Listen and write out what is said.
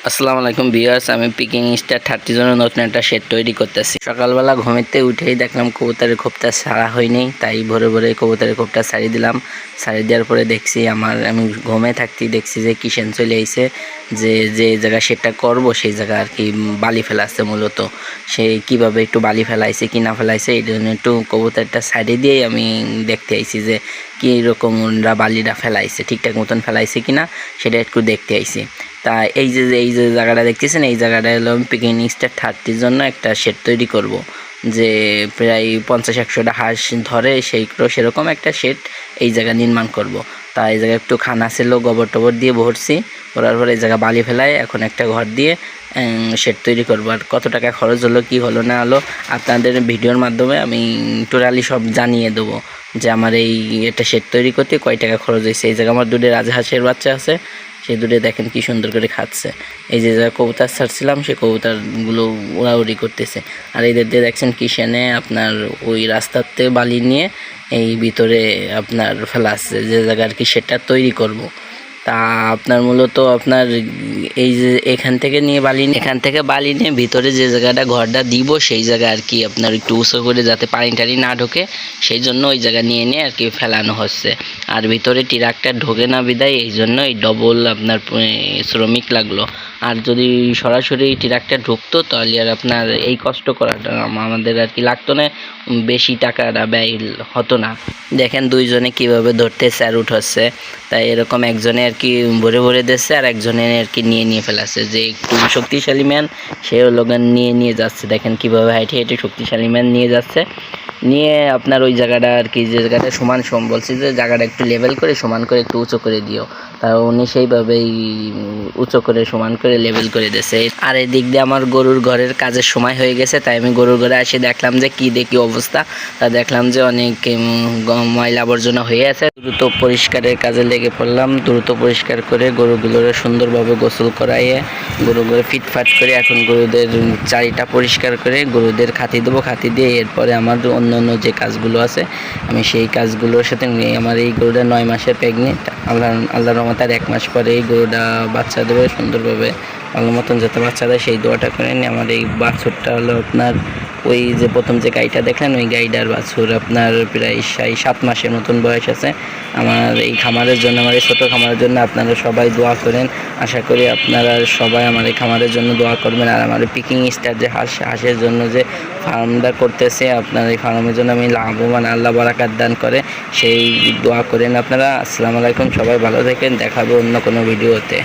আসসালামু আলাইকুম ভিউয়ার্স, আমি পিকিং স্টার 30 জনের নতুন একটা শেড তৈরি করতেছি। সকালবেলা ঘুমেতে উঠেই দেখলাম কবুতরের খোপটা ছাড়া হয়নি, তাই ভোরে ভোরে কবুতরের খোপটা ছাড়িয়ে দিলাম। ছাড়িয়ে দেওয়ার পরে দেখছি আমি ঘুমে থাকতেই দেখছি যে কিষেন চলে আইছে, যে যে জায়গা শেডটা করব সেই জায়গা আর কি বালি ফেলাচ্ছে। মূলত সে কিভাবে একটু বালি ফেলাইছে কি না ফেলাইছে এই জন্য একটু কবুতরটা ছাড়িয়ে দিয়েই আমি দেখতে আইছি যে কীরকম ওরা বালিটা ফেলাইছে, ঠিকঠাক মতন ফেলাইছে কিনা সেটা একটু দেখতে আইছি। তা এই যে জায়গাটা দেখতেছেন, এই জায়গাটা হলো আমি পিকিং স্টার 30 জন্য একটা শেড তৈরি করব, যে প্রায় 50-100টা হাঁস ধরে সেরকম একটা শেড এই জায়গায় নির্মাণ করব। তা এই জায়গায় একটু খানা ছিল, গোবর টোবর দিয়ে ভরছি, ভরার পরে এই জায়গা বালি ফেলায় এখন একটা ঘর দিয়ে শেড তৈরি করবো। আর কত টাকা খরচ হলো কি হলো না হলো আপনাদের ভিডিওর মাধ্যমে আমি টোটালি সব জানিয়ে দেবো, যে আমার একটা শেড তৈরি করতে কয় টাকা খরচ হয়েছে। এই জায়গায় আমার দুটো রাজহাঁসের বাচ্চা আছে, সেই দুটো দেখেন কি সুন্দর করে খাচ্ছে। এই যে যা কবুতর ছাড়ছিলাম সেই কবুতরগুলো উড়াউড়ি করতেছে। আর এদের দিয়ে দেখছেন কিষেনে আপনার ওই রাস্তাতে বালি নিয়ে এই ভিতরে আপনার ফেলা আছে, যে জায়গা আর কি সেটা তৈরি করব। তা আপনার মূলত আপনার এই যে এখান থেকে বালি নিয়ে ভিতরে যে জায়গাটা ঘরটা দিব সেই জায়গা আর কি আপনার একটু উঁচু করে যাতে পানি টানি না ঢোকে, সেই জন্য ওই জায়গা নিয়ে আর কি ফেলানো হচ্ছে। আর ভিতরে ট্রাক্টর ঢোকে না বিদায় এই জন্য এই ডবল আপনার শ্রমিক লাগলো। আর যদি সরাসরি ট্রাক্টর ঢুকতো তাহলে আর আপনার এই কষ্ট করাটা আমাদের আর কি লাগতো না, বেশি টাকাটা ব্যয় হতো না। দেখেন দুইজনে কিভাবে ধরতেছে আর উঠাচ্ছে। তাই এরকম একজনে আর কি ভরে ভরে দিচ্ছে আর একজনে আর কি নিয়ে ফেলাচ্ছে, যে একটু শক্তিশালী ম্যান সে হলো নিয়ে যাচ্ছে। দেখেন কিভাবে হেঁটে হেঁটে শক্তিশালী ম্যান নিয়ে যাচ্ছে, নিয়ে আপনার ওই জায়গাটা আর কি যে জায়গাটা সমান বলছি যে জায়গাটা একটু লেভেল করে সমান করে একটু উঁচু করে দিও, তা উনি সেইভাবেই উঁচু করে সমান করে লেভেল করে দিয়েছে। আর এই দিক দিয়ে আমার গরুর ঘরের কাজের সময় হয়ে গেছে, তাই আমি গরুর ঘরে এসে দেখলাম যে কি দেখি অবস্থা। তা দেখলাম যে অনেক ময়লা আবর্জনা হয়ে আছে। দ্রুত পরিষ্কারের কাজে লেগে পড়লাম, দ্রুত পরিষ্কার করে গরুগুলোর সুন্দরভাবে গোসল করাইয়ে গরুগুলো ফিটফাট করে এখন গরুদের চারিটা পরিষ্কার করে গরুদের খাতি দেবো। খাতি দিয়ে এরপরে আমার অন্য যে কাজগুলো আছে আমি সেই কাজগুলোর সাথে আমার এই গরুটা 9 মাসের প্রেগনেন্ট। আল্লাহর রহমতে আর 1 মাস পরে এই গরুটা বাচ্চা দেবে সুন্দরভাবে, ভালো মতন যাতে বাচ্চা দেয় সেই দোয়াটা করে নিই। আমার এই বাছুরটা হলো আপনার ওই যে প্রথম যে গাইটা দেখলেন ওই গাইটার বাছুর, আপনার প্রায় 7 মাসের মতন বয়স আছে। আমার এই খামারের জন্য, আমার এই ছোটো খামারের জন্য আপনারা সবাই দোয়া করেন। আশা করি আপনারা সবাই আমার এই খামারের জন্য দোয়া করবেন। আর আমার পিকিং স্টার যে হাঁসের জন্য যে ফার্মটা করতেছে, আপনার এই ফার্মের জন্য আমি লাভবান আল্লাহ বারাকাত দান করে সেই দোয়া করেন আপনারা। আসসালামু আলাইকুম, সবাই ভালো থাকেন, দেখাবো অন্য কোনো ভিডিওতে।